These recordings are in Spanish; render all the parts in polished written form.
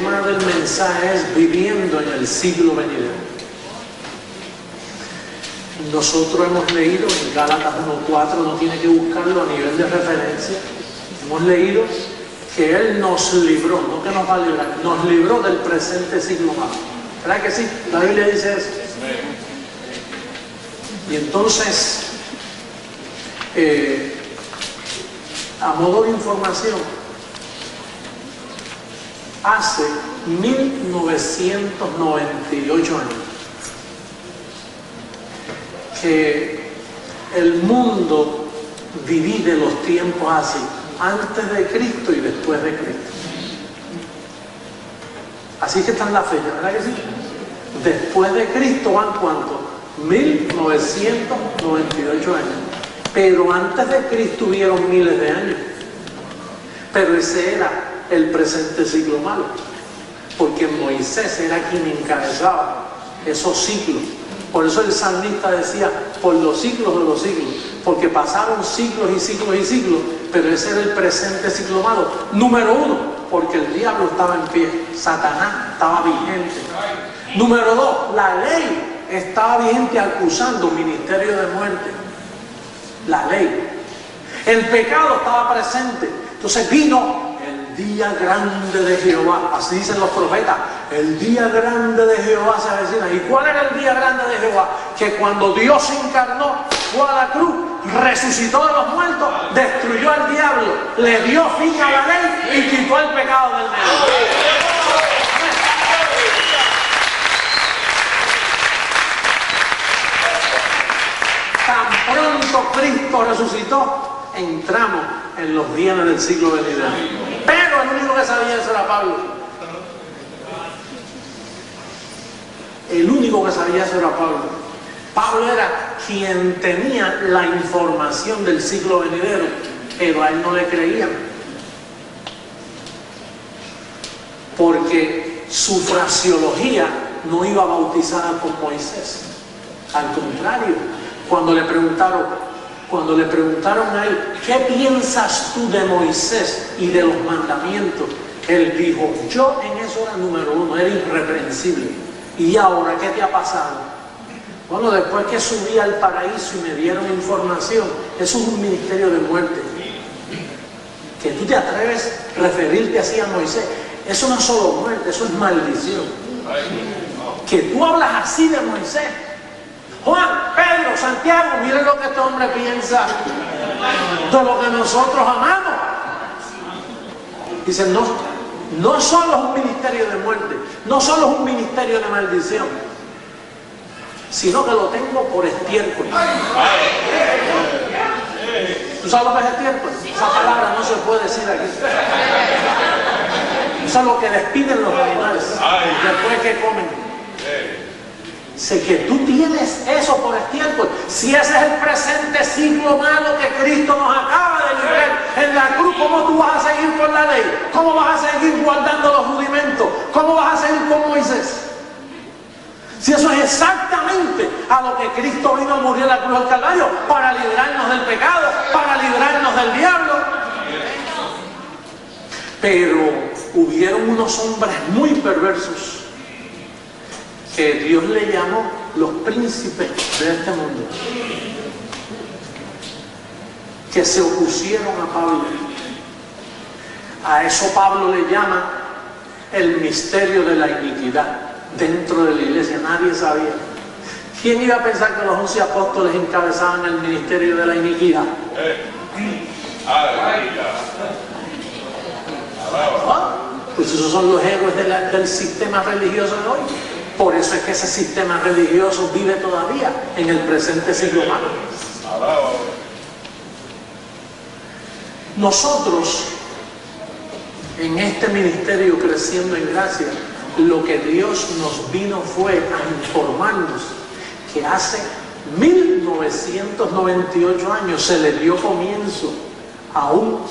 tema del mensaje es viviendo en el siglo venidero. Nosotros hemos leído en Gálatas 1:4, no tiene que buscarlo a nivel de referencia, hemos leído que Él nos libró, no que nos va a librar, nos libró del presente siglo malo. ¿Verdad que sí? La Biblia dice eso. Y entonces, a modo de información, hace 1998 años que el mundo divide los tiempos así, antes de Cristo y después de Cristo. Así que están las fechas, ¿verdad que sí? Después de Cristo van ¿cuánto? 1998 años. Pero antes de Cristo hubieron miles de años. Pero ese era el presente siglo malo, porque Moisés era quien encabezaba esos siglos. Por eso el salmista decía, por los siglos de los siglos, porque pasaron siglos y siglos y siglos, pero ese era el presente siglo malo. Número uno, porque el diablo estaba en pie, Satanás estaba vigente. Número dos, la ley estaba vigente acusando ministerio de muerte. La ley. El pecado estaba presente. Entonces vino el día grande de Jehová. Así dicen los profetas. El día grande de Jehová se avecina. ¿Y cuál era el día grande de Jehová? Que cuando Dios se encarnó, fue a la cruz, resucitó de los muertos, destruyó al diablo, le dio fin a la ley y quitó el pecado del mundo. Tan pronto Cristo resucitó, entramos en los bienes del siglo venidero. Pero el único que sabía eso era Pablo. El único que sabía eso era Pablo. Pablo era quien tenía la información del siglo venidero, pero a él no le creían. Porque su fraseología no iba bautizada con Moisés. Al contrario, cuando le preguntaron a él, ¿qué piensas tú de Moisés y de los mandamientos? Él dijo, yo en eso era número uno, era irreprensible. ¿Y ahora qué te ha pasado? Bueno, después que subí al paraíso y me dieron información, eso es un ministerio de muerte. Que tú te atreves a referirte así a Moisés, eso no es solo muerte, eso es maldición. Que tú hablas así de Moisés. Juan, Pedro, Santiago, miren lo que este hombre piensa de lo que nosotros amamos. Dicen, no solo es un ministerio de muerte, no solo es un ministerio de maldición, sino que lo tengo por estiércol. ¿Tú sabes lo que es estiércol? Esa palabra no se puede decir aquí. Eso es lo que despiden los animales después que comen. Sé que tú tienes eso por estiércol. Si ese es el presente siglo malo que Cristo nos acaba de librar en la cruz, ¿cómo tú vas a seguir con la ley? ¿Cómo vas a seguir guardando los rudimentos? ¿Cómo vas a seguir con Moisés? Si eso es exactamente a lo que Cristo vino a morir en la cruz del Calvario, para librarnos del pecado, para librarnos del diablo. Pero hubieron unos hombres muy perversos que Dios le llamó los príncipes de este mundo, que se opusieron a Pablo. A eso Pablo le llama el misterio de la iniquidad. Dentro de la iglesia nadie sabía. ¿Quién iba a pensar que los 11 apóstoles encabezaban el ministerio de la iniquidad? Pues esos son los héroes del sistema religioso de hoy. Por eso es que ese sistema religioso vive todavía en el presente siglo malo. Nosotros, en este ministerio Creciendo en Gracia, lo que Dios nos vino fue a informarnos que hace 1998 años se le dio comienzo a un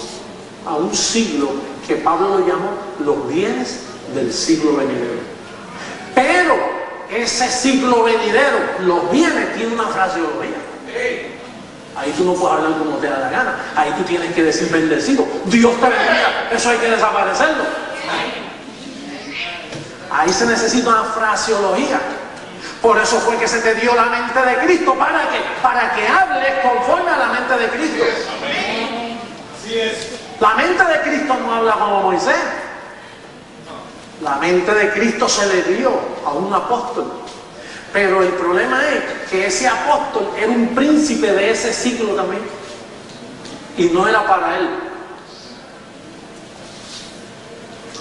siglo que Pablo lo llamó los bienes del siglo venidero. Pero ese siglo venidero, los bienes, tiene una fraseología. Ahí tú no puedes hablar como te da la gana. Ahí tú tienes que decir bendecido. Dios te bendiga. Eso hay que desaparecerlo. Ahí se necesita una fraseología. Por eso fue que se te dio la mente de Cristo. ¿Para qué? Para que hables conforme a la mente de Cristo. Amén. Así es. La mente de Cristo no habla como Moisés. La mente de Cristo se le dio a un apóstol. Pero el problema es que ese apóstol era un príncipe de ese siglo también. Y no era para él.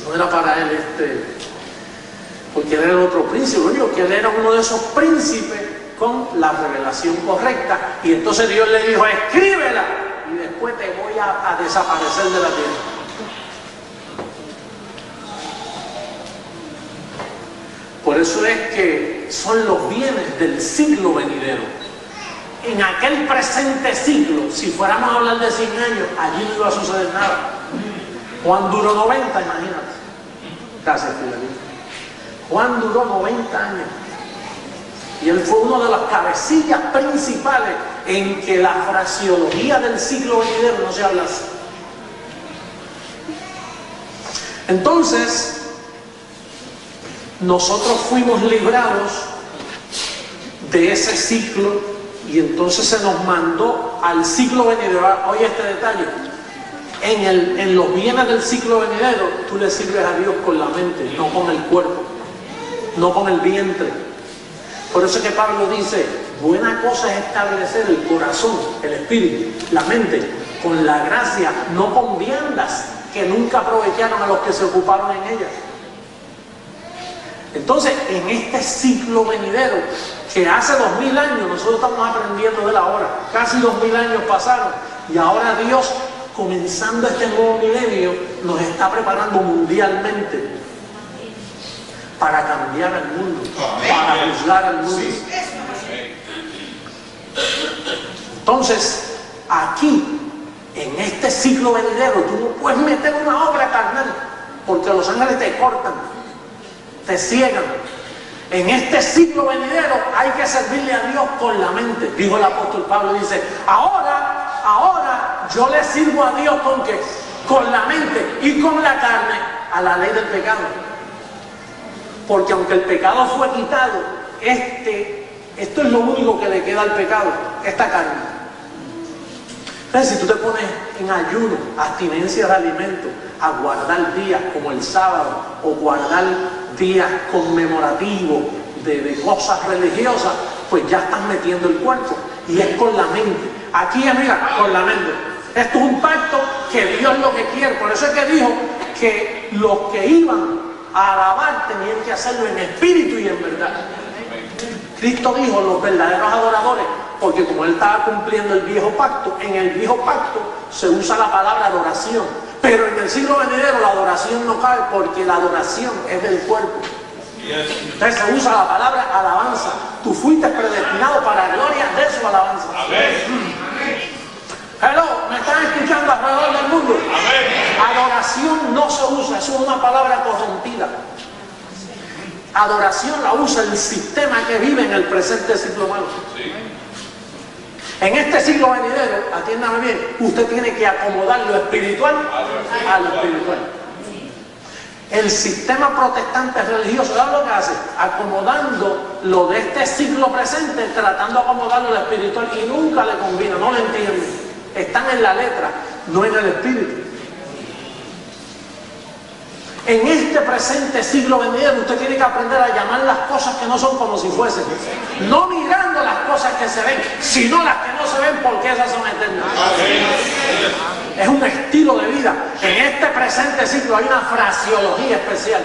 No era para él porque él era otro príncipe. Lo único que él era uno de esos príncipes con la revelación correcta. Y entonces Dios le dijo, escríbela. Y después te voy a desaparecer de la tierra. Por eso es que son los bienes del siglo venidero. En aquel presente siglo, si fuéramos a hablar de 100 años, allí no iba a suceder nada. Juan duró 90, imagínate. Gracias, Filadelfia. Juan duró 90 años. Y él fue uno de las cabecillas principales en que la fraseología del siglo venidero no se habla así. Entonces, nosotros fuimos librados de ese ciclo y entonces se nos mandó al ciclo venidero. Oye este detalle, en los bienes del ciclo venidero tú le sirves a Dios con la mente, no con el cuerpo, no con el vientre. Por eso es que Pablo dice, buena cosa es establecer el corazón, el espíritu, la mente, con la gracia, no con viandas que nunca aprovecharon a los que se ocuparon en ellas. Entonces, en este ciclo venidero, que hace 2000 años, nosotros estamos aprendiendo de la hora, casi 2000 años pasaron, y ahora Dios, comenzando este nuevo milenio, nos está preparando mundialmente para cambiar el mundo, para juzgar al mundo. Entonces, aquí, en este ciclo venidero, tú no puedes meter una obra carnal, porque los ángeles te cortan, te ciegan. En este siglo venidero hay que servirle a Dios con la mente. Dijo el apóstol Pablo, dice, ahora yo le sirvo a Dios ¿con qué? Con la mente y con la carne a la ley del pecado. Porque aunque el pecado fue quitado, esto es lo único que le queda al pecado, esta carne. Entonces, si tú te pones en ayuno, abstinencia de alimentos, a guardar días como el sábado o guardar días conmemorativos de cosas religiosas, pues ya estás metiendo el cuerpo y es con la mente. Aquí, mira, con la mente. Esto es un pacto que Dios lo que quiere. Por eso es que dijo que los que iban a alabar tenían que hacerlo en espíritu y en verdad. Cristo dijo, los verdaderos adoradores, porque como él estaba cumpliendo el viejo pacto, en el viejo pacto se usa la palabra adoración, pero en el siglo venidero la adoración no cabe porque la adoración es del cuerpo. Entonces se usa la palabra alabanza. Tú fuiste predestinado para la gloria de su alabanza. Hello, ¿me están escuchando alrededor del mundo? Adoración no se usa, eso es una palabra corrompida. Adoración la usa el sistema que vive en el presente siglo humano. En este siglo venidero, atiéndame bien, usted tiene que acomodar lo espiritual a lo espiritual. El sistema protestante religioso, ¿sabes lo que hace? Acomodando lo de este siglo presente, tratando de acomodarlo a lo espiritual y nunca le combina, no lo entienden. Están en la letra, no en el espíritu. En este presente siglo venidero usted tiene que aprender a llamar las cosas que no son como si fuesen. No mirando las cosas que se ven, sino las que no se ven porque esas son eternas. Es un estilo de vida. En este presente siglo hay una fraseología especial.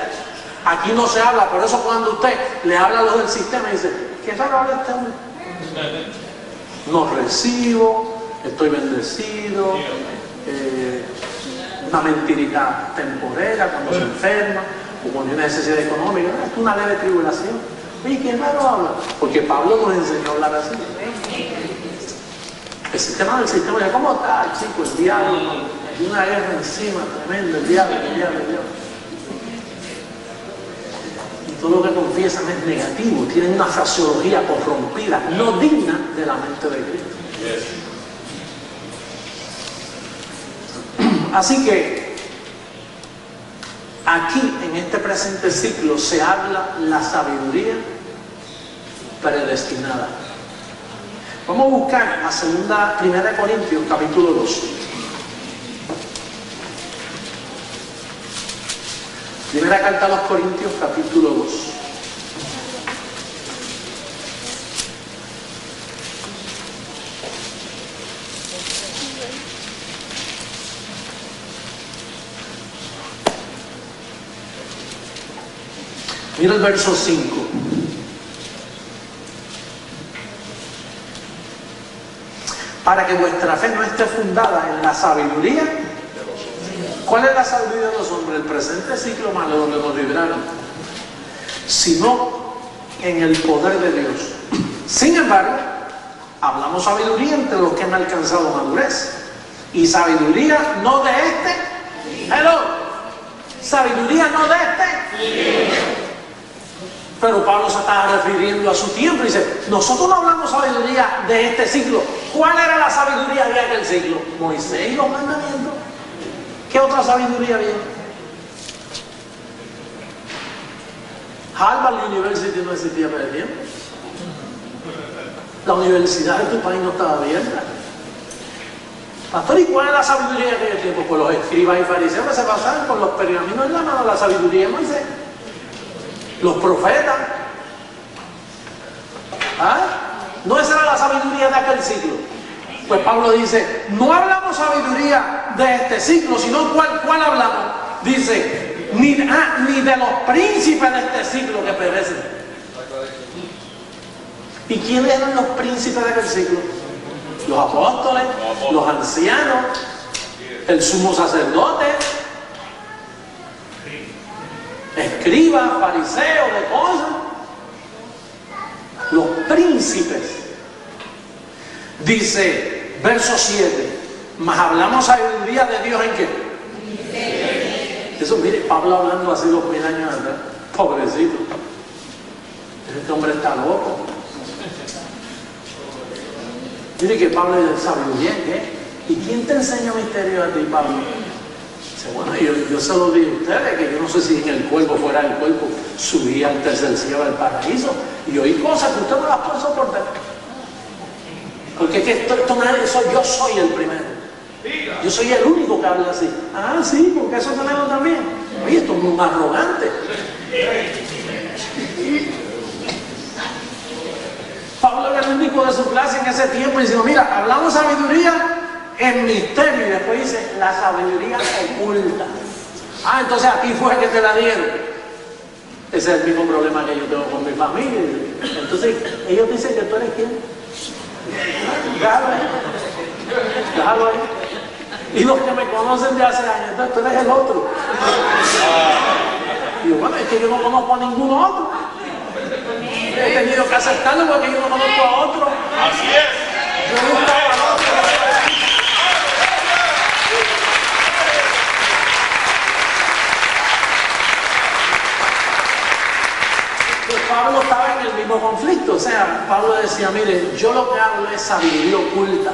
Aquí no se habla, por eso cuando usted le habla a los del sistema y dice, ¿qué raro habla este hombre? No recibo, estoy bendecido, una mentirita temporera cuando se enferma o cuando hay una necesidad económica, es una leve tribulación. Oye, ¿qué raro habla? Porque Pablo nos enseñó a hablar así. El sistema del sistema, ¿cómo está, chico? El diablo, hay una guerra encima tremenda, el diablo. Y todo lo que confiesan es negativo, tienen una fraseología corrompida, no digna de la mente de Cristo. Así que Aquí, en este presente ciclo, se habla la sabiduría predestinada. Vamos a buscar a 1 Corintios, capítulo 2. Primera carta a los Corintios, capítulo 2. Mira el verso 5. Para que vuestra fe no esté fundada en la sabiduría. ¿Cuál es la sabiduría de los hombres? El presente ciclo malo donde nos libraron. Sino en el poder de Dios. Sin embargo, hablamos sabiduría entre los que han alcanzado madurez. Y sabiduría no de este. Hello. Sabiduría no de este. Pero Pablo se estaba refiriendo a su tiempo y dice, nosotros no hablamos sabiduría de este siglo. ¿Cuál era la sabiduría de aquel siglo? Moisés y los mandamientos. ¿Qué otra sabiduría había? Harvard University no existía para el tiempo. La universidad de tu país no estaba abierta. Pastor, ¿y cuál es la sabiduría de aquel tiempo? Pues los escribas y fariseos que se pasaban con los pergaminos en la mano, la sabiduría de Moisés. Los profetas. ¿Ah? No esa era la sabiduría de aquel siglo. Pues Pablo dice, no hablamos sabiduría de este siglo, sino ¿cuál hablamos? Dice, ni de los príncipes de este siglo que perecen. ¿Y quiénes eran los príncipes de aquel siglo? Los apóstoles, los ancianos, el sumo sacerdote, escribas, fariseos, de cosas. Los príncipes. Dice, verso 7, mas hablamos sabiduría de Dios ¿en qué? Eso, mire, Pablo hablando así 2000 años atrás. Pobrecito. Este hombre está loco. Mire que Pablo dice, ¿sabiduría en qué? ¿Y quién te enseña misterios a ti, Pablo? Dice, bueno, yo se lo digo a ustedes, que yo no sé si en el cuerpo, fuera del cuerpo, subí al tercer cielo del paraíso y oí cosas que usted no las puede soportar. Porque es que yo soy el primero. Yo soy el único que habla así. Ah, sí, porque eso tenemos también. Oye, esto es muy arrogante. Pablo era el único de su clase en ese tiempo y dice, mira, hablamos sabiduría en misterio. Y después dice, la sabiduría oculta. Ah, entonces a ti fue que te la dieron. Ese es el mismo problema que yo tengo con mi familia. Entonces, ellos dicen que tú eres quién. Déjalo ahí. Y los que me conocen de hace años, entonces tú eres el otro. Y yo, bueno, es que yo no conozco a ninguno otro. He tenido que aceptarlo porque yo no conozco a otro. Así es. Yo buscaba al otro. Pues Pablo estaba en el mismo conflicto. O sea, Pablo decía, mire, yo lo que hablo es sabiduría oculta.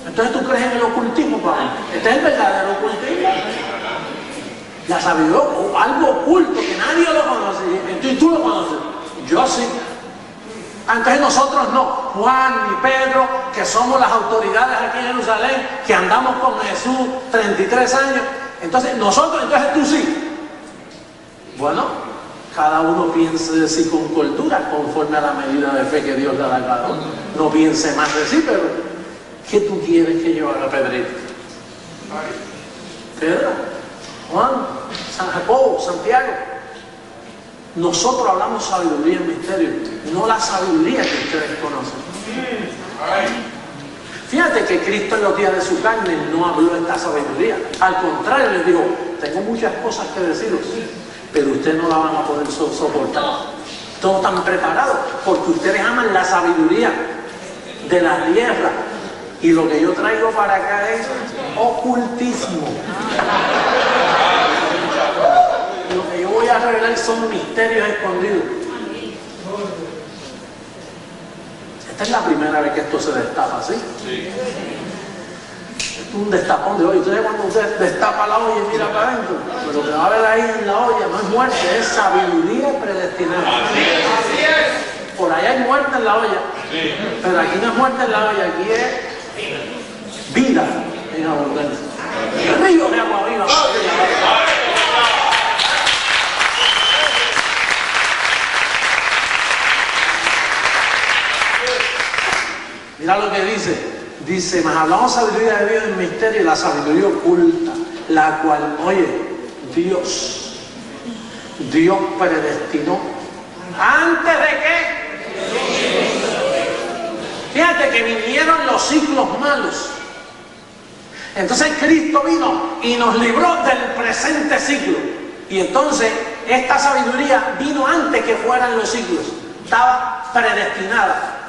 Entonces, ¿tú crees en el ocultismo, Pablo? Este es el verdadero ocultismo. La sabiduría, o algo oculto que nadie lo conoce. Entonces, ¿tú lo conoces? Yo sí. Entonces nosotros no. Juan y Pedro, que somos las autoridades aquí en Jerusalén, que andamos con Jesús 33 años. Entonces, entonces tú sí. Bueno, cada uno piense de sí con cordura, conforme a la medida de fe que Dios le da a cada uno. No piense más de sí, pero ¿qué tú quieres que yo haga, Pedrito? Pedro, Juan, San Jacobo, Santiago. Nosotros hablamos sabiduría en misterio, no la sabiduría que ustedes conocen. Fíjate que Cristo en los días de su carne no habló esta sabiduría. Al contrario, les dijo, tengo muchas cosas que deciros, pero ustedes no la van a poder soportar. Todos están preparados porque ustedes aman la sabiduría de la tierra. Y lo que yo traigo para acá es ocultismo. Lo que yo voy a revelar son misterios escondidos. Esta es la primera vez que esto se destapa, ¿sí? un destapón de olla. Ustedes cuando usted destapa la olla y mira para adentro, pues lo que va a ver ahí en la olla no es muerte, es sabiduría predestinada. Así es. Por ahí hay muerte en la olla, pero aquí no es muerte en la olla, aquí es vida en abundancia. Río de agua viva. Mira lo que dice. Dice, mas hablamos sabiduría de Dios en misterio y la sabiduría oculta, la cual, oye, Dios predestinó. ¿Antes de qué? Fíjate que vinieron los siglos malos. Entonces Cristo vino y nos libró del presente siglo. Y entonces esta sabiduría vino antes que fueran los siglos. Estaba predestinada.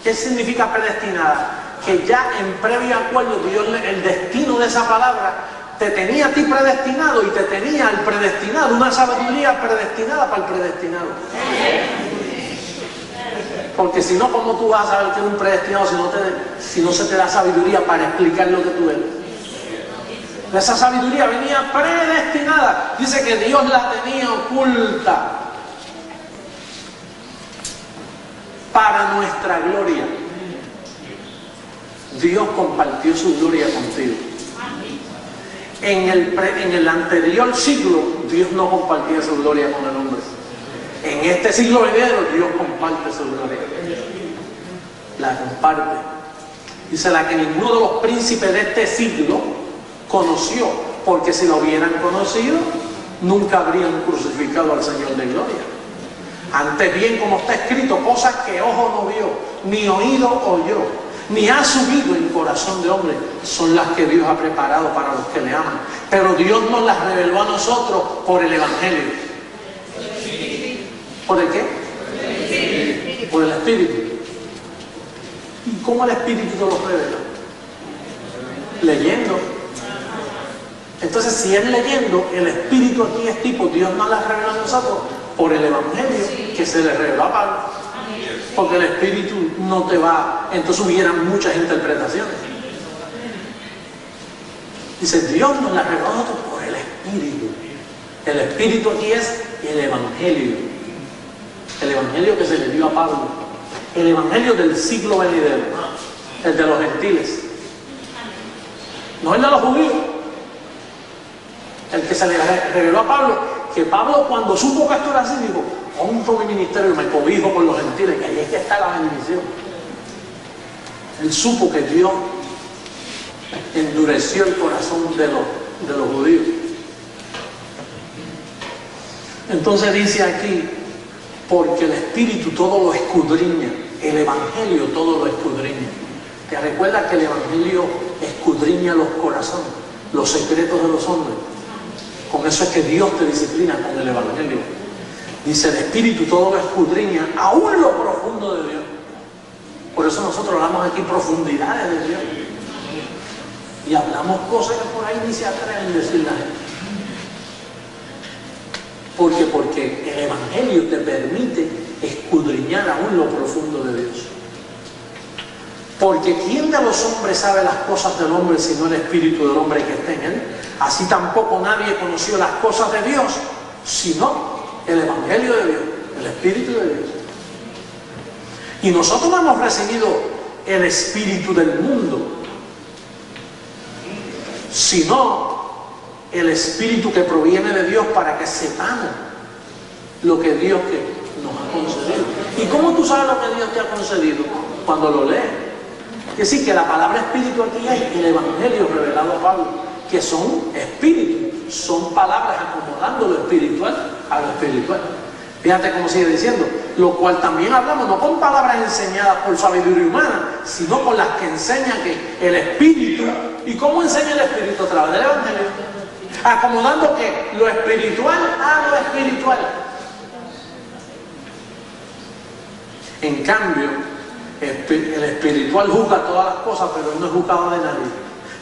¿Qué significa predestinada? Que ya en previo acuerdo Dios, el destino de esa palabra, te tenía a ti predestinado y te tenía al predestinado, una sabiduría predestinada para el predestinado. Porque si no, ¿cómo tú vas a saber que es un predestinado si no se te da sabiduría para explicar lo que tú eres? Esa sabiduría venía predestinada. Dice que Dios la tenía oculta para nuestra gloria. Dios compartió su gloria contigo. En el anterior siglo, Dios no compartía su gloria con el hombre. En este siglo venidero, Dios comparte su gloria. La comparte. Dice la que ninguno de los príncipes de este siglo conoció, porque si lo hubieran conocido, nunca habrían crucificado al Señor de gloria. Antes bien, como está escrito, cosas que ojo no vio, ni oído oyó, ni ha subido en corazón de hombre, son las que Dios ha preparado para los que le aman. Pero Dios nos las reveló a nosotros por el Evangelio. ¿Por el qué? Por el Espíritu. ¿Y cómo el Espíritu te lo revela? Leyendo. Entonces, si es leyendo, el Espíritu aquí es tipo, Dios nos las reveló a nosotros por el Evangelio que se le reveló a Pablo. Porque el Espíritu no te va, entonces hubieran muchas interpretaciones. Dice, Dios nos la reveló a nosotros por el Espíritu. El Espíritu aquí es el Evangelio. El Evangelio que se le dio a Pablo. El Evangelio del siglo venidero. El de los gentiles. No el de los judíos. El que se le reveló a Pablo. Que Pablo, cuando supo que esto era así, dijo, honro mi ministerio y me cobijo por los gentiles, que ahí es que está la bendición. Él supo que Dios endureció el corazón de los judíos. Entonces dice aquí, porque el Espíritu todo lo escudriña, el Evangelio todo lo escudriña. ¿Te recuerdas que el Evangelio escudriña los corazones, los secretos de los hombres? Con eso es que Dios te disciplina con el Evangelio. Dice, el Espíritu todo lo escudriña, aún lo profundo de Dios. Por eso nosotros hablamos aquí profundidades de Dios. Y hablamos cosas que por ahí ni se atreven a decir la gente. Porque el Evangelio te permite escudriñar aún lo profundo de Dios. Porque ¿quién de los hombres sabe las cosas del hombre sino el Espíritu del hombre que está en él? Así tampoco nadie conoció las cosas de Dios sino el Evangelio de Dios, el Espíritu de Dios. Y nosotros no hemos recibido el Espíritu del mundo, sino el Espíritu que proviene de Dios para que sepamos lo que Dios nos ha concedido. ¿Y cómo tú sabes lo que Dios te ha concedido? Cuando lo lees. Es decir, que la palabra espíritu aquí es el Evangelio revelado a Pablo, que son espíritus, son palabras acomodando lo espiritual a lo espiritual. Fíjate cómo sigue diciendo, lo cual también hablamos, no con palabras enseñadas por sabiduría humana, sino con las que enseña que el Espíritu. ¿Y cómo enseña el Espíritu? A través del Evangelio. Acomodando que lo espiritual a lo espiritual. En cambio, el espiritual juzga todas las cosas, pero no es juzgado de nadie.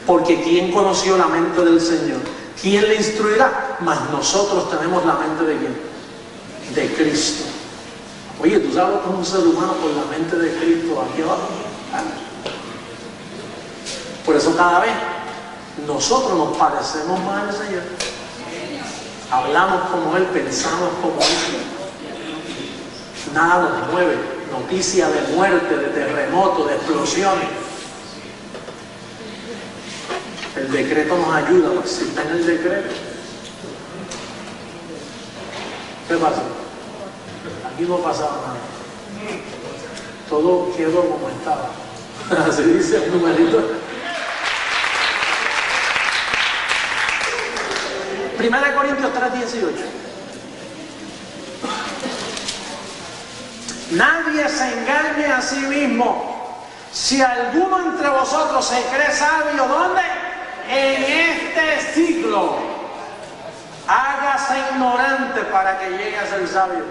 Porque ¿quién conoció la mente del Señor? ¿Quién le instruirá? Mas nosotros tenemos la mente de ¿quién? De Cristo. Oye, ¿tú sabes lo que es un ser humano con la mente de Cristo aquí abajo? Por eso cada vez nosotros nos parecemos más al Señor. Hablamos como Él, pensamos como Él. Nada nos mueve. Noticia de muerte, de terremoto, de explosiones. El decreto nos ayuda, pues si está en el decreto. ¿Qué pasó? Aquí no pasaba nada. Todo quedó como estaba. Así dice el numerito. 1 Corintios 3:18. Nadie se engañe a sí mismo. Si alguno entre vosotros se cree sabio, ¿dónde? En este siglo. Hágase ignorante para que llegue a ser sabio.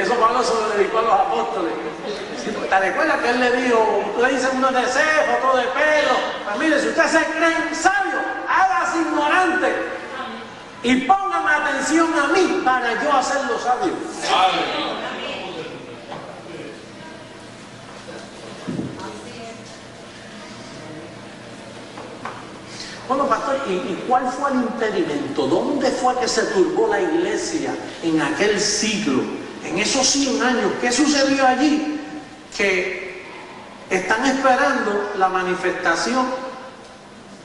Eso Pablo se lo dedicó a los apóstoles. ¿Te recuerdas que él le dijo, tú le dices uno de Cefo, otro de Pedro? Pues mire, si ustedes se creen sabios, hágase ignorante y pónganme atención a mí para yo hacerlo sabio. Bueno, pastor, ¿y cuál fue el impedimento? ¿Dónde fue que se turbó la iglesia en aquel siglo? En esos 100 años, ¿qué sucedió allí? Que están esperando la manifestación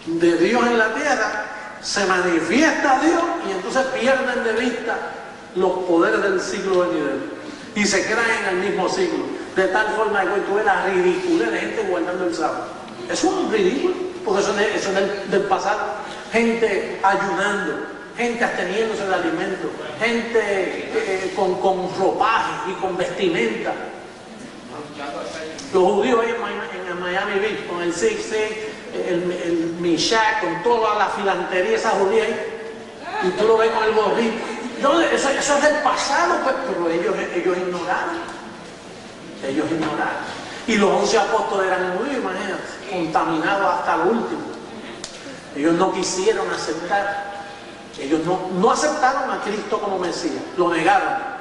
de Dios en la tierra, se manifiesta Dios y entonces pierden de vista los poderes del siglo venidero y se quedan en el mismo siglo, de tal forma que hoy tú ves la ridiculez de gente guardando el sábado. Eso es un ridículo, porque eso es del pasado. Gente ayunando, gente absteniéndose de alimentos, gente con ropaje y con vestimenta. Los judíos ahí en Miami Beach, con el el Mishak, con toda la filantería, esa judía ahí, y tú lo ves con el gorrito. No, eso es del pasado, pues, pero ellos ignoraron. Ellos ignoraron. Y los 11 apóstoles eran judíos, imagínate, contaminados hasta lo último. Ellos no quisieron aceptar. Ellos no aceptaron a Cristo como Mesías, lo negaron.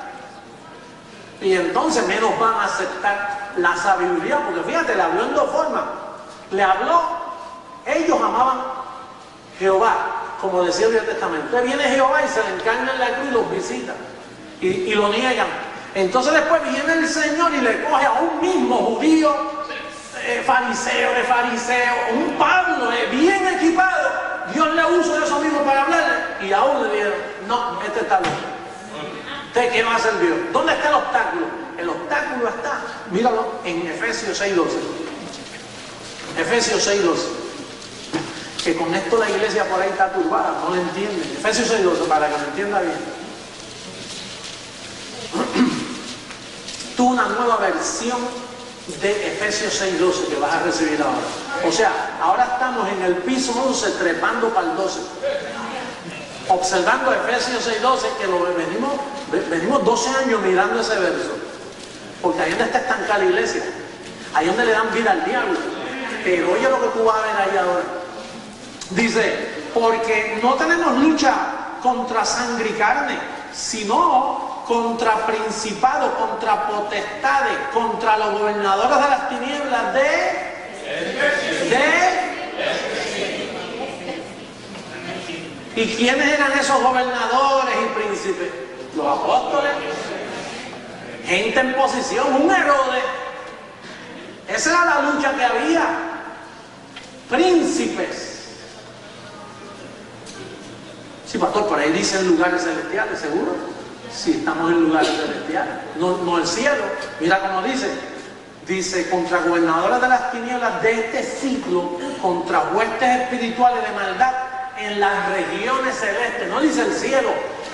Y entonces menos van a aceptar la sabiduría, porque fíjate, le habló en dos formas. Le habló, ellos amaban Jehová, como decía el Viejo Testamento. Entonces viene Jehová y se le encarna en la cruz y los visita y lo niegan. Entonces después viene el Señor y le coge a un mismo judío, fariseo, un Pablo bien equipado. Dios le usa eso mismo para hablarle y aún le dijeron, no, este está loco. ¿Usted qué va a hacer Dios? ¿Dónde está el obstáculo? El obstáculo está, míralo, en Efesios 6:12. Efesios 6:12. Que con esto la iglesia por ahí está turbada, no lo entienden. Efesios 6:12, para que lo entienda bien. Tú una nueva versión de Efesios 6:12 que vas a recibir ahora. O sea, ahora estamos en el piso 11 trepando para el 12. Observando Efesios 6:12, que lo venimos 12 años mirando ese verso. Porque ahí donde está estancada la iglesia. Ahí donde le dan vida al diablo. Pero oye lo que tú vas a ver ahí ahora. Dice, porque no tenemos lucha contra sangre y carne, sino contra principados, contra potestades, contra los gobernadores de las tinieblas ¿Y quiénes eran esos gobernadores y príncipes? Los apóstoles. Gente en posición, un Herodes. Esa era la lucha que había. Príncipes. Sí, pastor, por ahí dicen lugares celestiales, ¿seguro? Sí, estamos en lugares celestiales, no el cielo. Mira cómo dice. Dice, contra gobernadores de las tinieblas de este siglo, contra huestes espirituales de maldad en las regiones celestes. No dice el cielo,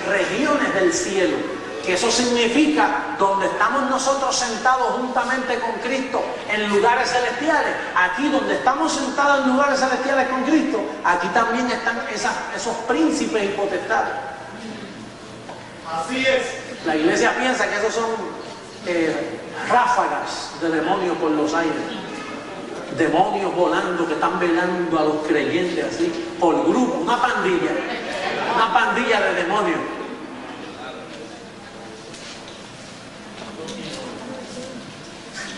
regiones del cielo. Que eso significa donde estamos nosotros sentados juntamente con Cristo en lugares celestiales. Aquí donde estamos sentados en lugares celestiales con Cristo, aquí también están esos príncipes y potestades. Así es. La iglesia piensa que esos son ráfagas de demonios por los aires. Demonios volando que están velando a los creyentes así, por grupo, una pandilla de demonios.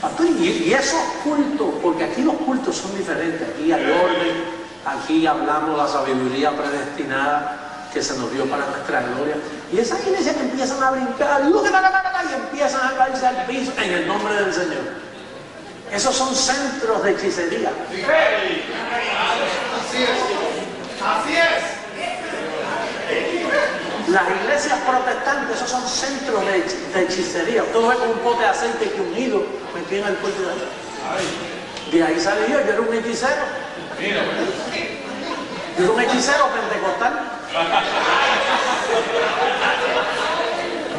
Pastor, y esos cultos, porque aquí los cultos son diferentes, aquí hay orden, aquí hablamos la sabiduría predestinada que se nos dio para nuestra gloria. Y esas iglesias que empiezan a brincar y empiezan a caerse al piso en el nombre del Señor. Esos son centros de hechicería. Así es. Así es. Las iglesias protestantes, esos son centros de hechicería. Usted lo ve con un pote de aceite que unido metido en el cuello de ahí. De ahí salí yo era un hechicero. Yo era un hechicero pentecostal.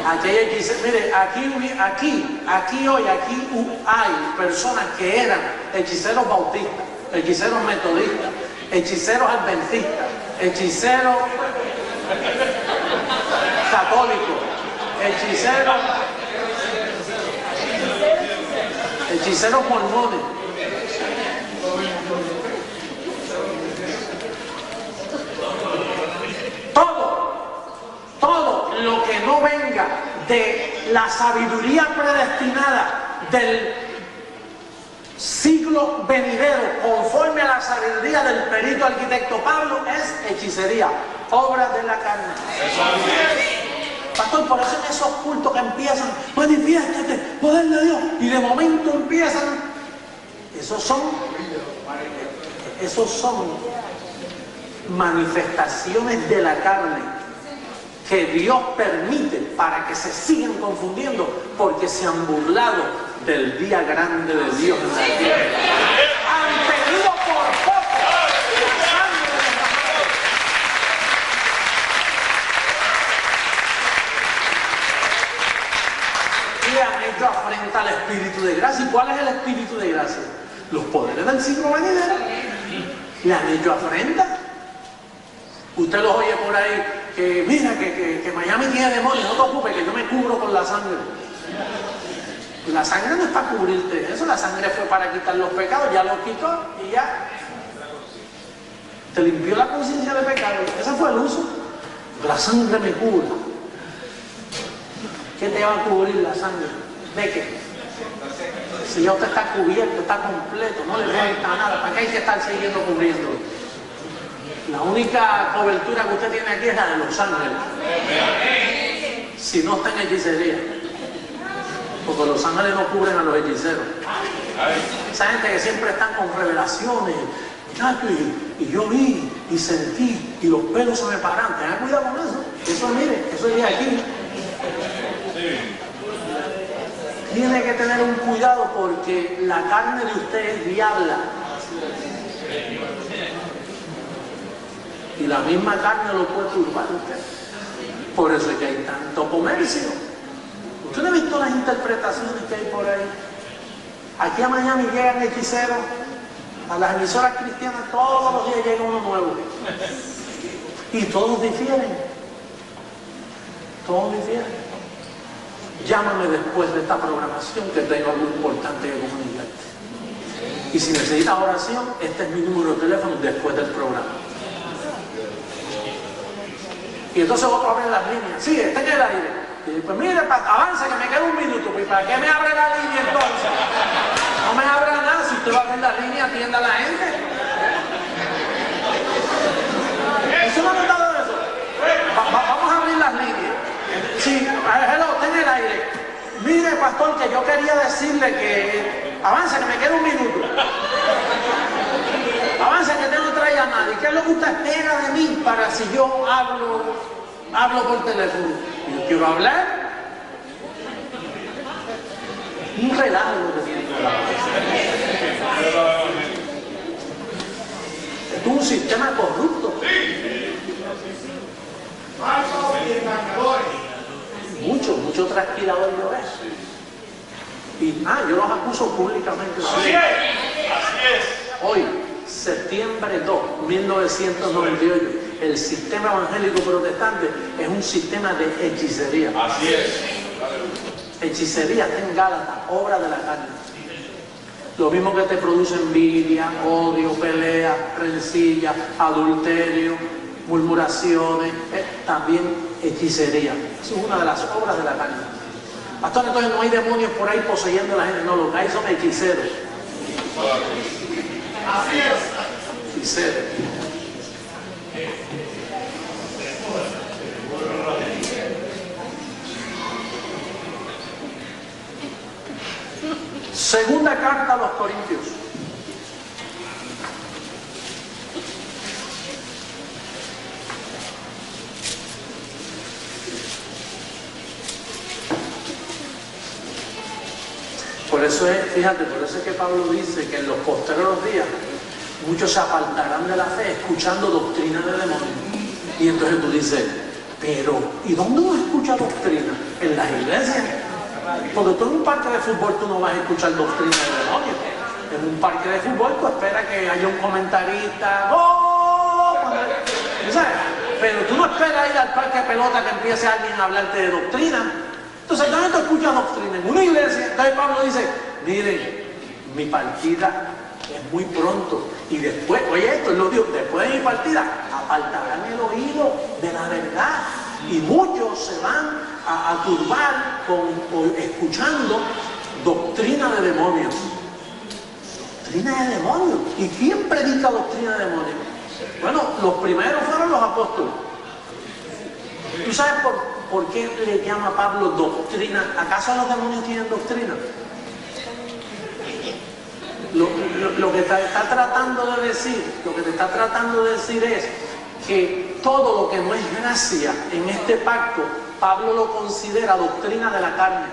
Aquella hechicera, mire, aquí hoy hay personas que eran hechiceros bautistas, hechiceros metodistas, hechiceros adventistas, hechiceros católicos, hechiceros mormones. Todo lo que no venga de la sabiduría predestinada del siglo venidero, conforme a la sabiduría del perito arquitecto Pablo, es hechicería, obra de la carne. Pastor, por eso en esos cultos que empiezan, manifiéstate, poder de Dios, y de momento empiezan, esos son manifestaciones de la carne que Dios permite para que se sigan confundiendo, porque se han burlado del día grande de Dios en la tierra. Han tenido por poco la sangre derramada. Y han hecho afrenta al Espíritu de gracia. ¿Y cuál es el Espíritu de gracia? Los poderes del siglo venidero. Le han hecho afrenta. Usted los oye por ahí, que mira, que Miami tiene demonios, no te ocupes, que yo me cubro con la sangre. La sangre no es para cubrirte eso, la sangre fue para quitar los pecados, ya los quitó y ya. Te limpió la conciencia de pecado, ese fue el uso. La sangre me cubre. ¿Qué te va a cubrir la sangre? ¿De qué? Si ya usted está cubierto, está completo, no le falta nada, ¿para qué hay que estar siguiendo cubriendo? La única cobertura que usted tiene aquí es la de los ángeles. Si no está en hechicería. Porque los ángeles no cubren a los hechiceros. Esa gente que siempre están con revelaciones. Y yo vi y sentí y los pelos se me paran. Tengan cuidado con eso. Eso, mire, eso es de aquí. Tiene que tener un cuidado porque la carne de usted es diabla. Y la misma carne lo puede turbar usted. Por eso es que hay tanto comercio. ¿Usted no ha visto las interpretaciones que hay por ahí? Aquí a Miami llegan hechiceros, a las emisoras cristianas todos los días llega uno nuevo. Y todos difieren. Todos difieren. Llámame después de esta programación que tengo algo importante que comunicarte. Y si necesitas oración, este es mi número de teléfono después del programa. Y entonces otros abren las líneas. Sí, está en el aire. Y pues mire, avance que me queda un minuto. Pues ¿para qué me abre la línea entonces? No me abra nada. Si usted va a abrir la línea, atienda a la gente. ¿Eso no ha notado eso? Vamos a abrir las líneas. Sí, hello, está en el aire. Mire, pastor, que yo quería decirle que avance que me queda un minuto. Avance que tengo otra llamada. ¿Y qué es lo que usted espera de mí para si yo hablo por teléfono? Yo quiero hablar. Un relajo lo que tiene. Esto es un sistema corrupto. Mucho tranquilador yo es. Y yo los acuso públicamente. Así es. Hoy, septiembre 2, 1998, el sistema evangélico protestante es un sistema de hechicería. Así es. Hechicería está en Gálatas, obra de la carne. Lo mismo que te produce envidia, odio, pelea, rencilla, adulterio, murmuraciones, también hechicería. Eso es una de las obras de la carne. Pastor, entonces no hay demonios por ahí poseyendo a la gente. No, lo que hay son hechiceros. Así es. Hechiceros. Segunda carta a los Corintios. Por eso es, fíjate, por eso es que Pablo dice que en los postreros días muchos se apartarán de la fe escuchando doctrina de demonios. Y entonces tú dices, pero ¿y dónde uno escucha doctrina? En las iglesias. Porque tú en un parque de fútbol tú no vas a escuchar doctrina de demonios. En un parque de fútbol tú esperas que haya un comentarista, ¡oh! ¿Sabes? Pero tú no esperas ir al parque de pelota que empiece alguien a hablarte de doctrina. Entonces, ¿dónde tú escuchas doctrina? En una iglesia. Entonces Pablo dice, miren, mi partida es muy pronto. Y después, oye esto, él lo dijo, después de mi partida, apartarán el oído de la verdad. Y muchos se van a turbar escuchando doctrina de demonios. Doctrina de demonios. ¿Y quién predica doctrina de demonios? Bueno, los primeros fueron los apóstoles. ¿Tú sabes por qué le llama Pablo doctrina? ¿Acaso los demonios tienen doctrina? Lo que te está tratando de decir es que todo lo que no es gracia en este pacto, Pablo lo considera doctrina de la carne.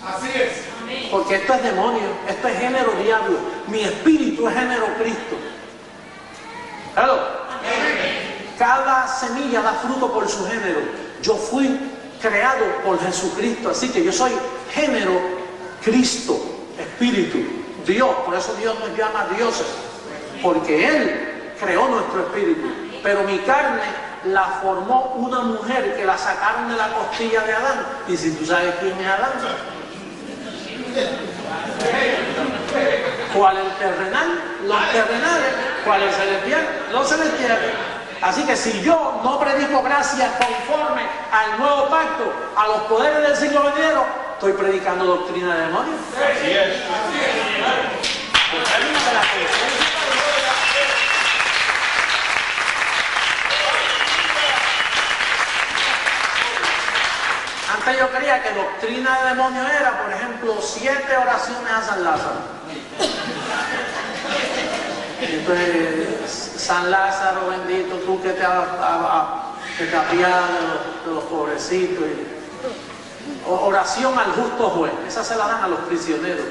Así es. Porque esto es demonio, esto es género diablo. Mi espíritu es género Cristo. ¿Claro? Cada semilla da fruto por su género. Yo fui creado por Jesucristo, así que yo soy género Cristo, espíritu, Dios. Por eso Dios nos llama dioses, porque Él creó nuestro espíritu. Pero mi carne la formó una mujer que la sacaron de la costilla de Adán. Y si tú sabes quién es Adán, ¿cuál es el terrenal? Los terrenales. ¿Cuál es el celestial? Los celestiales. Así que si yo no predico gracia conforme al nuevo pacto, a los poderes del siglo venidero, estoy predicando doctrina de demonios. Así es. Antes yo creía que doctrina de demonios era, por ejemplo, 7 oraciones a San Lázaro. Entonces, San Lázaro, bendito, tú que te apiadas de los pobrecitos. Oración al justo juez, esa se la dan a los prisioneros.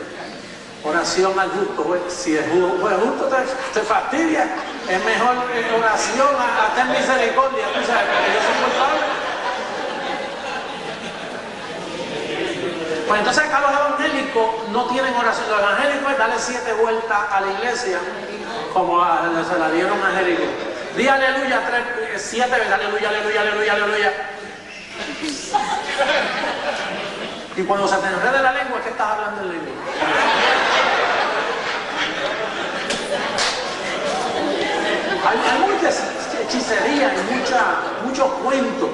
Oración al justo juez. Si el juez justo te fastidia, es mejor oración a ten misericordia, tú sabes, porque yo soy culpable. Pues entonces acá los evangélicos no tienen oración. Los evangélicos es darle 7 vueltas a la iglesia, como se la dieron a Jericó. Di aleluya 7 veces, aleluya, aleluya, aleluya, aleluya. Y cuando se te enreda la lengua es que estás hablando en lengua. Hay mucha hechicería, hay muchos cuentos.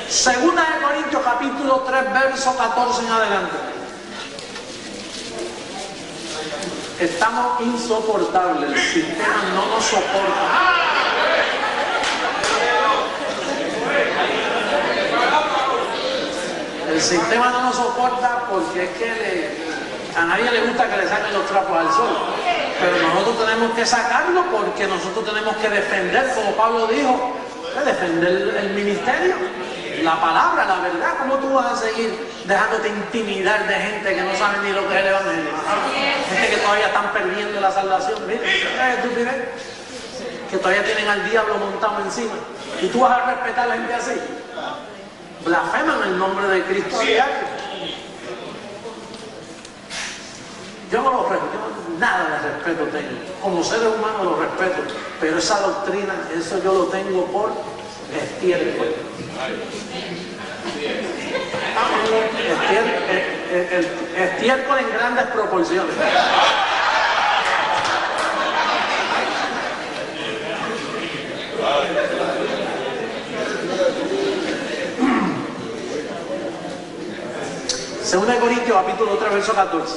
Segunda de Corintios capítulo 3 verso 14 en adelante. Estamos insoportables, el sistema no nos soporta. El sistema no nos soporta porque es que a nadie le gusta que le saquen los trapos al sol. Pero nosotros tenemos que sacarlo porque nosotros tenemos que defender, como Pablo dijo, defender el ministerio. La palabra, la verdad. ¿Cómo tú vas a seguir dejándote intimidar de gente que no sabe ni lo que es el evangelio? Gente que todavía están perdiendo la salvación. Mira, es estupidez. Que todavía tienen al diablo montado encima. ¿Y tú vas a respetar a la gente así? Blasfeman el nombre de Cristo. Yo no lo respeto, nada de respeto tengo. Como seres humanos lo respeto. Pero esa doctrina, eso yo lo tengo por estiércol. Estiércol en grandes proporciones. 2 Corintios capítulo 3, verso 14.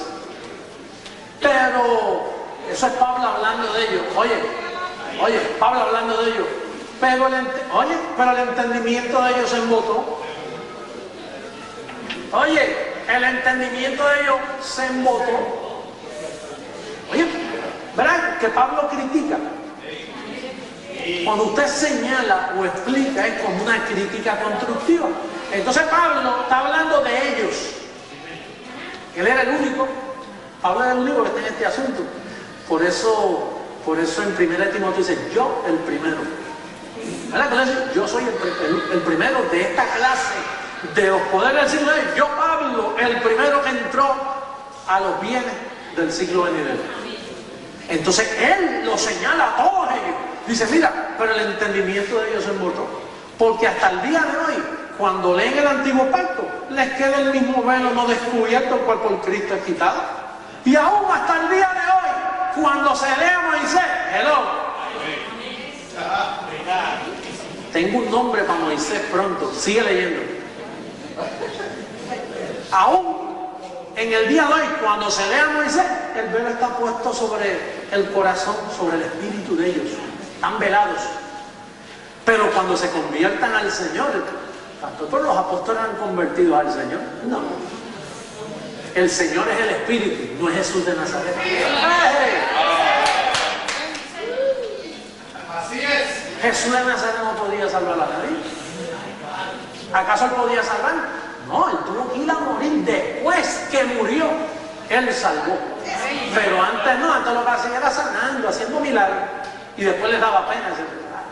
Pero eso es Pablo hablando de ellos. Oye, Pablo hablando de ellos. Pero el entendimiento de ellos se embotó. Oye, el entendimiento de ellos se embotó. Oye, ¿verdad que Pablo critica? Cuando usted señala o explica es como una crítica constructiva. Entonces Pablo está hablando de ellos. Él era el único. Pablo era el único que está en este asunto. Por eso en 1 Timoteo dice, yo el primero. ¿Verdad? Entonces, yo soy el primero de esta clase de los poderes del siglo XX. Yo, Pablo, el primero que entró a los bienes del siglo venidero. Entonces él lo señala a todos ellos. Dice, mira, pero el entendimiento de ellos se embotó. Porque hasta el día de hoy, cuando leen el antiguo pacto, les queda el mismo velo no descubierto, el cual por Cristo es quitado. Y aún hasta el día de hoy, cuando se lee a Moisés, hello. Tengo un nombre para Moisés pronto, sigue leyendo. Aún en el día de hoy, cuando se lee a Moisés, el velo está puesto sobre el corazón, sobre el espíritu de ellos. Están velados. Pero cuando se conviertan al Señor, pastor, pero los apóstoles han convertido al Señor. No. El Señor es el Espíritu, no es Jesús de Nazaret. Así es. Jesús de Nazaret no podía salvar a nadie. ¿Acaso él podía salvar? No, él tuvo que ir a morir después que murió. Él salvó. Pero antes no, antes lo que hacía era sanando, haciendo milagros. Y después les daba pena.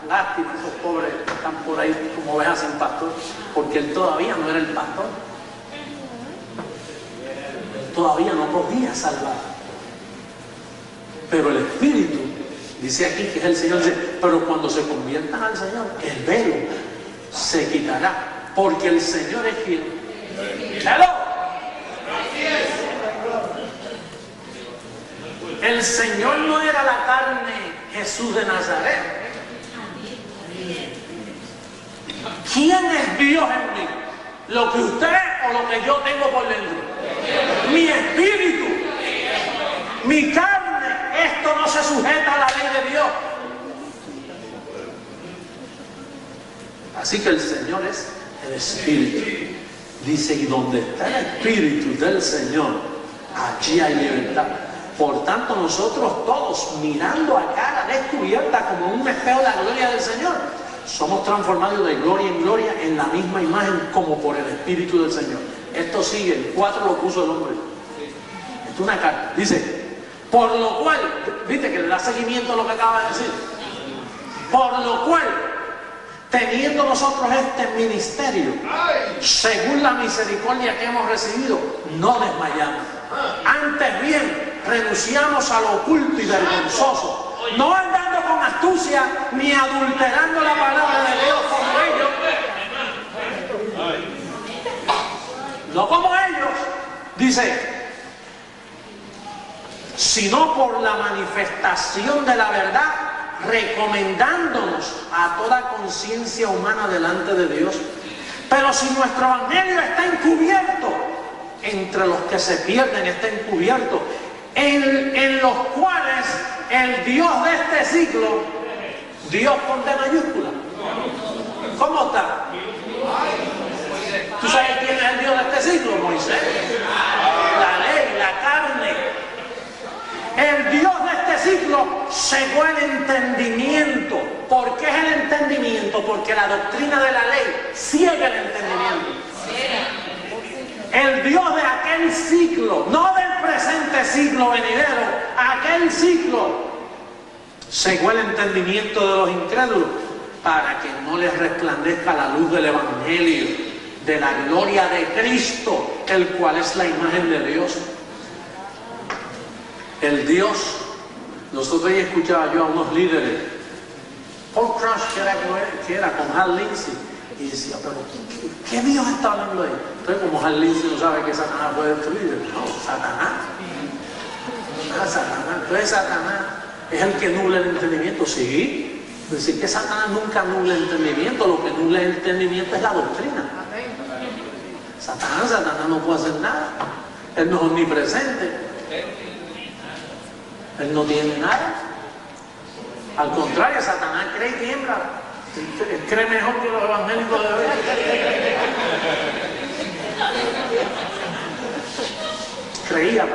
Lástima, esos pobres que están por ahí como ovejas sin pastor. Porque él todavía no era el pastor. Todavía no podía salvar. Pero el Espíritu, dice aquí que es el Señor, dice, pero cuando se conviertan al Señor, el velo se quitará, porque el Señor es quien. ¡Hello! El Señor no era la carne Jesús de Nazaret. ¿Quién es Dios en mí? ¿Lo que usted o lo que yo tengo por dentro? Mi espíritu, mi carne, esto no se sujeta a la ley de Dios. Así que el Señor es el Espíritu. Dice, y donde está el Espíritu del Señor, allí hay libertad. Por tanto, nosotros todos, mirando a cara descubierta como un espejo de la gloria del Señor, somos transformados de gloria en gloria en la misma imagen como por el Espíritu del Señor. Esto sigue, el 4 lo puso el hombre. Esto es una carta. Dice, por lo cual, viste que le da seguimiento a lo que acaba de decir. Por lo cual, teniendo nosotros este ministerio, según la misericordia que hemos recibido, no desmayamos. Antes bien, renunciamos a lo oculto y vergonzoso, no andando con astucia ni adulterando la palabra de Dios como ellos. No como ellos, dice, sino por la manifestación de la verdad, recomendándonos a toda conciencia humana delante de Dios. Pero si nuestro evangelio está encubierto, entre los que se pierden está encubierto, en los cuales el Dios de este siglo, Dios con D mayúscula, ¿cómo está? ¿Tú sabes quién es el Dios de este siglo? Moisés, la ley, la carne. El Dios de este siglo cegó el entendimiento. ¿Por qué es el entendimiento? Porque la doctrina de la ley ciega el entendimiento. El Dios de aquel siglo, no del presente siglo venidero, aquel siglo cegó el entendimiento de los incrédulos para que no les resplandezca la luz del Evangelio, de la gloria de Cristo, el cual es la imagen de Dios. El Dios, nosotros ya escuchaba yo a unos líderes, Paul Crush, que era con Hal Lindsey, y decía, pero ¿qué Dios está hablando ahí? Entonces, como Hal Lindsey no sabe que Satanás puede destruir, no, Satanás. Satanás. Entonces, Satanás es el que nubla el entendimiento, sí. Decir que Satanás nunca nubla el entendimiento, lo que nubla el entendimiento es la doctrina. Satanás no puede hacer nada. Él no es omnipresente. Él no tiene nada. Al contrario, Satanás cree y tiembla. Él cree mejor que los evangélicos de hoy. Creía.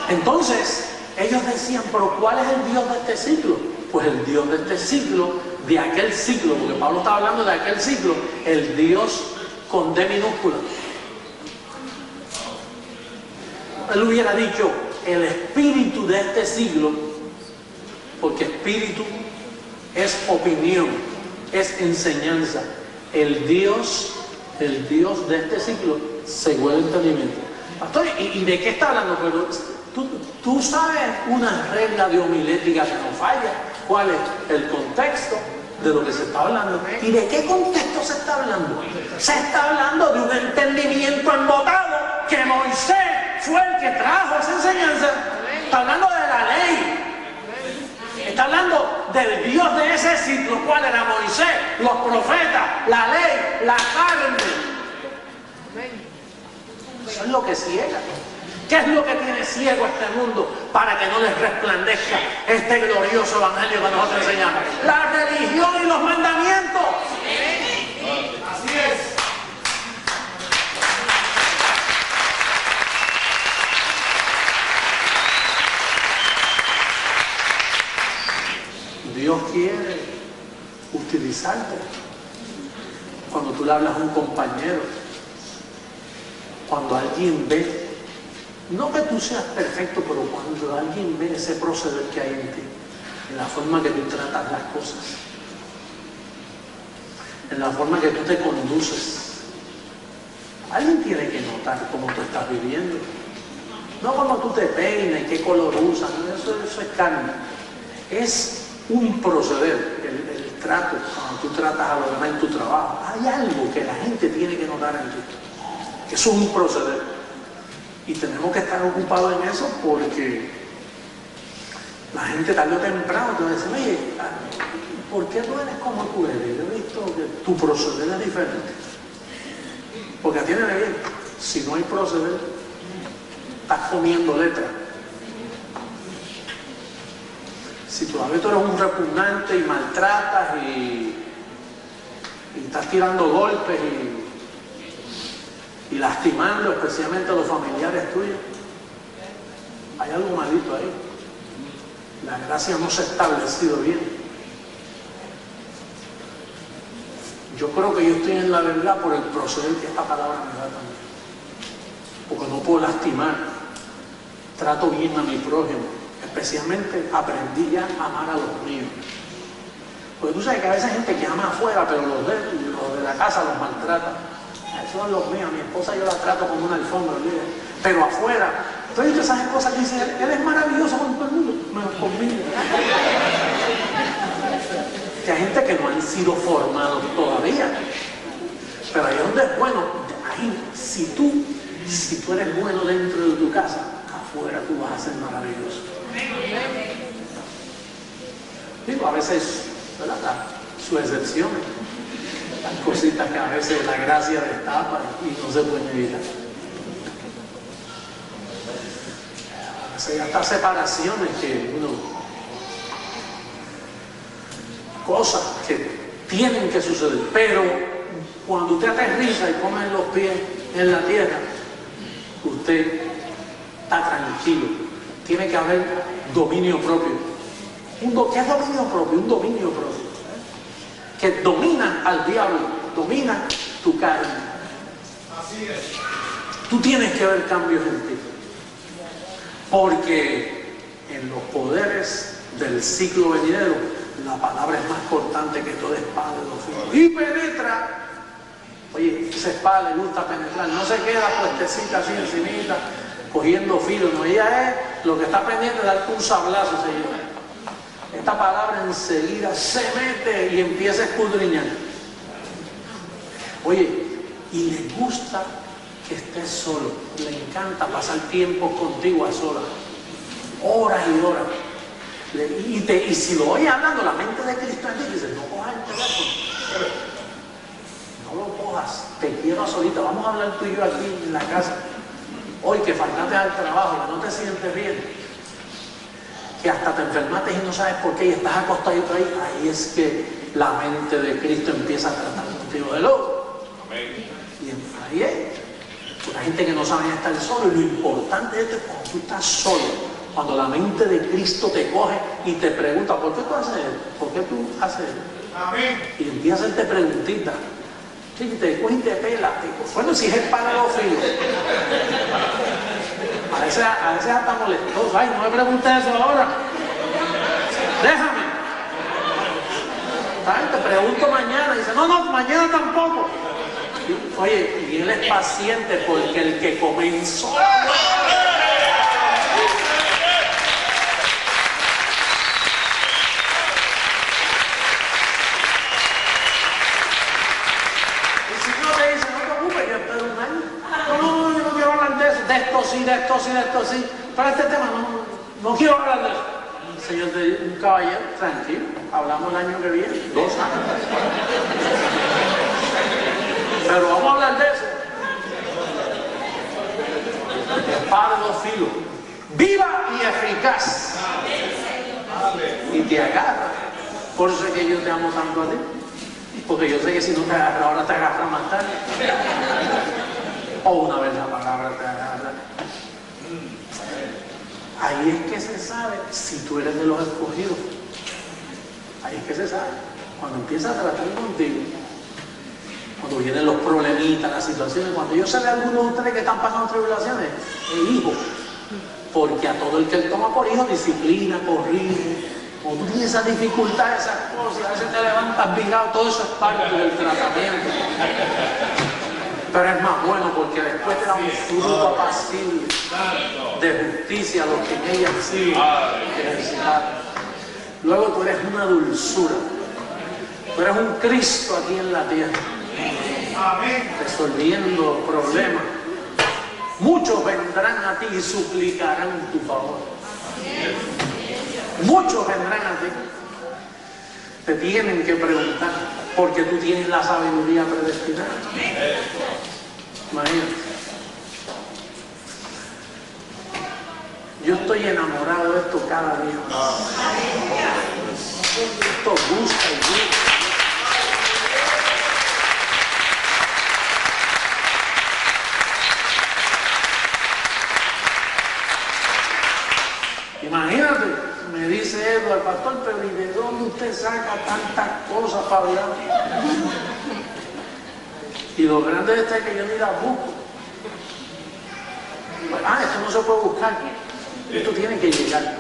Entonces, ellos decían, pero ¿cuál es el Dios de este siglo? Pues el Dios de este siglo, de aquel siglo, porque Pablo está hablando de aquel siglo, el Dios con D minúscula. Él hubiera dicho, el espíritu de este siglo, porque espíritu es opinión, es enseñanza. El Dios de este siglo, según el entendimiento. Pastor, ¿y de qué está hablando? Pero tú sabes una regla de homilética que no falla. ¿Cuál es el contexto de lo que se está hablando? ¿Y de qué contexto se está hablando? Se está hablando de un entendimiento embotado que Moisés fue el que trajo esa enseñanza. Está hablando de la ley. Está hablando del Dios de ese siglo. ¿Cuál era? Moisés, los profetas, la ley, la carne. Eso es lo que ciega. ¿Qué es lo que tiene ciego este mundo para que no les resplandezca este glorioso evangelio que nosotros enseñamos? La religión y los mandamientos. Así es. Dios quiere utilizarte cuando tú le hablas a un compañero, cuando alguien ve, no que tú seas perfecto, pero cuando alguien ve ese proceder que hay en ti, en la forma que tú tratas las cosas, en la forma que tú te conduces, alguien tiene que notar cómo tú estás viviendo. No como tú te peinas y qué color usas, eso es carne. Es un proceder, el trato, cuando tú tratas a los demás en tu trabajo. Hay algo que la gente tiene que notar en ti, que eso es un proceder. Y tenemos que estar ocupados en eso porque la gente tarde o temprano te va a decir, oye, ¿por qué tú eres como tú eres? Yo he visto que tu proceder es diferente. Porque atiéndeme bien, si no hay proceder, estás comiendo letras. Si todavía tú eres un repugnante y maltratas y estás tirando golpes y lastimando especialmente a los familiares tuyos, hay algo malito ahí. La gracia no se ha establecido bien. Yo creo que yo estoy en la verdad por el proceder que esta palabra me da también. Porque no puedo lastimar. Trato bien a mi prójimo. Especialmente aprendí ya a amar a los míos. Porque tú sabes que a veces hay gente que ama afuera, pero los de la casa los maltrata. Esos son los míos. A mi esposa yo la trato como una alfombra, ¿olvida? Pero afuera. Entonces todas esas cosas que dicen, él es maravilloso con todo el mundo, menos conmigo. Que hay gente que no han sido formados todavía. Pero ahí donde es bueno, ahí, si tú eres bueno dentro de tu casa, afuera tú vas a ser maravilloso. Digo, a veces, ¿verdad? Sus excepciones. Hay cositas que a veces la gracia destapa y no se pueden evitar. A veces hay hasta separaciones que cosas que tienen que suceder, pero cuando usted aterriza y pone los pies en la tierra, usted está tranquilo. Tiene que haber dominio propio. ¿Qué es dominio propio? Un dominio propio que domina al diablo, domina tu carne. Así es. Tú tienes que ver cambios en ti, porque en los poderes del ciclo venidero la palabra es más cortante que toda espada de dos filos y penetra. Oye, esa espada le gusta penetrar, no se queda puestecita así encimita cogiendo filo, no, ella es lo que está pendiente de darte un sablazo, Señor. Esta palabra enseguida se mete y empieza a escudriñar. Oye, y le gusta que estés solo, le encanta pasar tiempo contigo a solas, horas y horas. Y si lo oyes hablando, la mente de Cristo en ti dice, no cojas el teléfono. lo cojas, te quiero solita, vamos a hablar tú y yo aquí en la casa. Hoy que faltaste al trabajo y no te sientes bien, que hasta te enfermaste y no sabes por qué y estás acostadito ahí, ahí es que la mente de Cristo empieza a tratar contigo de loco. Y ahí es. La gente que no sabe estar solo, y lo importante es que cuando tú estás solo, cuando la mente de Cristo te coge y te pregunta, ¿por qué tú haces esto? ¿Por qué tú haces esto? Amén. Y empieza a hacerte preguntitas. Sí, te coge y te pela. Bueno, si es el pan de los filos. A veces hasta molestoso. Ay, no me preguntes eso ahora. Déjame. ¿Sabes? Te pregunto mañana. Y dice, no, mañana tampoco. Y, oye, y él es paciente porque el que comenzó. De esto sí, para este tema no quiero hablar de eso. El Señor te dice, un caballero, tranquilo, hablamos el año que viene, 2 años. Pero vamos a hablar de eso. Espada de 2 filos, viva y eficaz. Y te agarra. Por eso es que yo te amo tanto a ti. Porque yo sé que si no te agarra, ahora te agarra más tarde. O una vez la palabra te agarra. Ahí es que se sabe si tú eres de los escogidos. Ahí es que se sabe. Cuando empieza a tratar contigo, cuando vienen los problemitas, las situaciones, cuando yo sé de algunos de ustedes que están pasando tribulaciones, es hijo. Porque a todo el que él toma por hijo, disciplina, corrige. Cuando tú tienes esa dificultad, esas cosas, a veces te levantas vigado, todo eso es parte del tratamiento. Pero es más bueno porque después te da un fruto apacible de justicia a los que en ella han sido ejercitados. Luego tú eres una dulzura. Tú eres un Cristo aquí en la tierra. Resolviendo problemas. Muchos vendrán a ti y suplicarán tu favor. Muchos vendrán a ti. Te tienen que preguntar porque tú tienes la sabiduría predestinada. Imagínate. Yo estoy enamorado de esto cada día. Esto gusta y gusta. Imagínate, me dice Eduardo, pastor, pero ¿y de dónde usted saca tantas cosas para hablar? Y lo grande de esto es que yo ni las busco. Esto no se puede buscar. Esto tiene que llegar.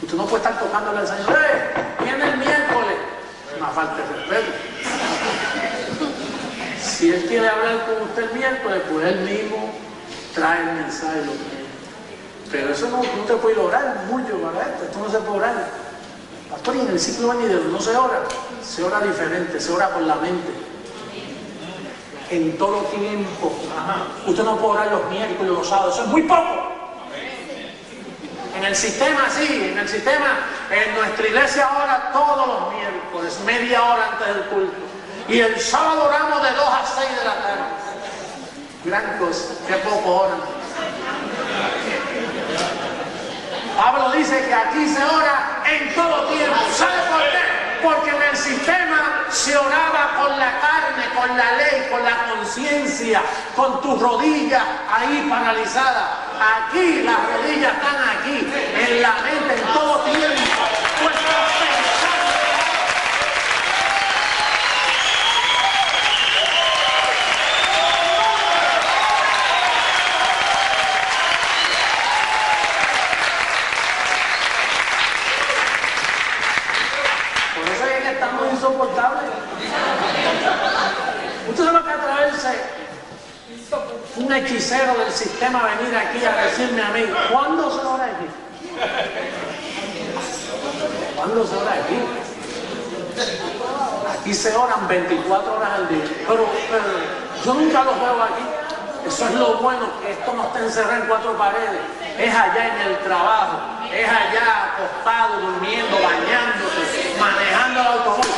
Usted no puede estar tocándole al Señor. Viene el miércoles. Una falta de respeto. Si Él quiere hablar con usted el miércoles, pues Él mismo trae el mensaje y lo tiene. Pero eso no te puede orar mucho para esto. Esto no se puede orar. Pastor, y en el ciclo venidero no se ora. Se ora diferente, se ora con la mente. En todo tiempo. Usted no puede orar los miércoles, los sábados. Eso es muy poco. En el sistema sí, en nuestra iglesia ora todos los miércoles, media hora antes del culto. Y el sábado oramos de 2 a 6 de la tarde. Gran cosa, qué poco oran. Pablo dice que aquí se ora en todo tiempo. ¿Sabe por qué? Porque en el sistema se oraba con la carne, con la ley, con la conciencia, con tus rodillas ahí paralizadas. Aquí las rodillas están aquí, en la mente, en todo tiempo. Tú estás pensando. Por eso es que estamos insoportables. Usted sabe que atraerse un hechicero del sistema venir aquí a decirme a mí, ¿cuándo se ora aquí? ¿Cuándo se ora aquí? Aquí se oran 24 horas al día. Pero yo nunca los veo aquí. Eso es lo bueno, que esto no está encerrado en 4 paredes. Es allá en el trabajo, es allá acostado, durmiendo, bañándose, manejando el automóvil.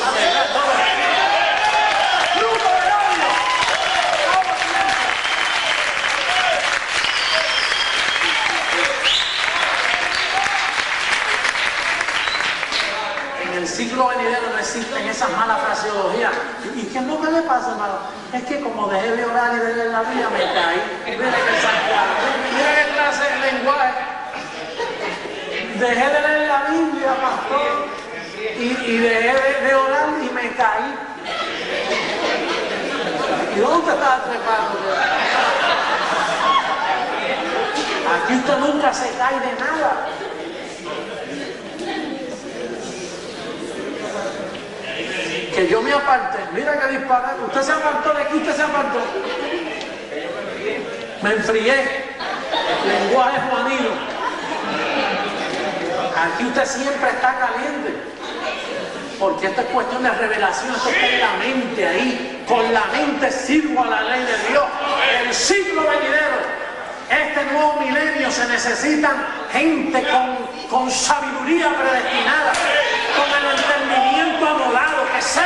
pasa, hermano? Es que como dejé de orar y de leer la Biblia, me caí. Mira que sangrado. Mira qué clase de lenguaje. Dejé de leer la Biblia, pastor, y dejé de orar y me caí. ¿Y dónde usted estaba trepando? Aquí usted nunca se cae de nada. Que yo me aparte, mira que disparate, usted se apartó de aquí, usted se apartó. Me enfrié, lenguaje juanino. Aquí usted siempre está caliente, porque esta es cuestión de revelación, esto está en la mente ahí, con la mente sirvo a la ley de Dios. El siglo venidero, este nuevo milenio, se necesitan gente con sabiduría predestinada, con el entendimiento amolado, que sepan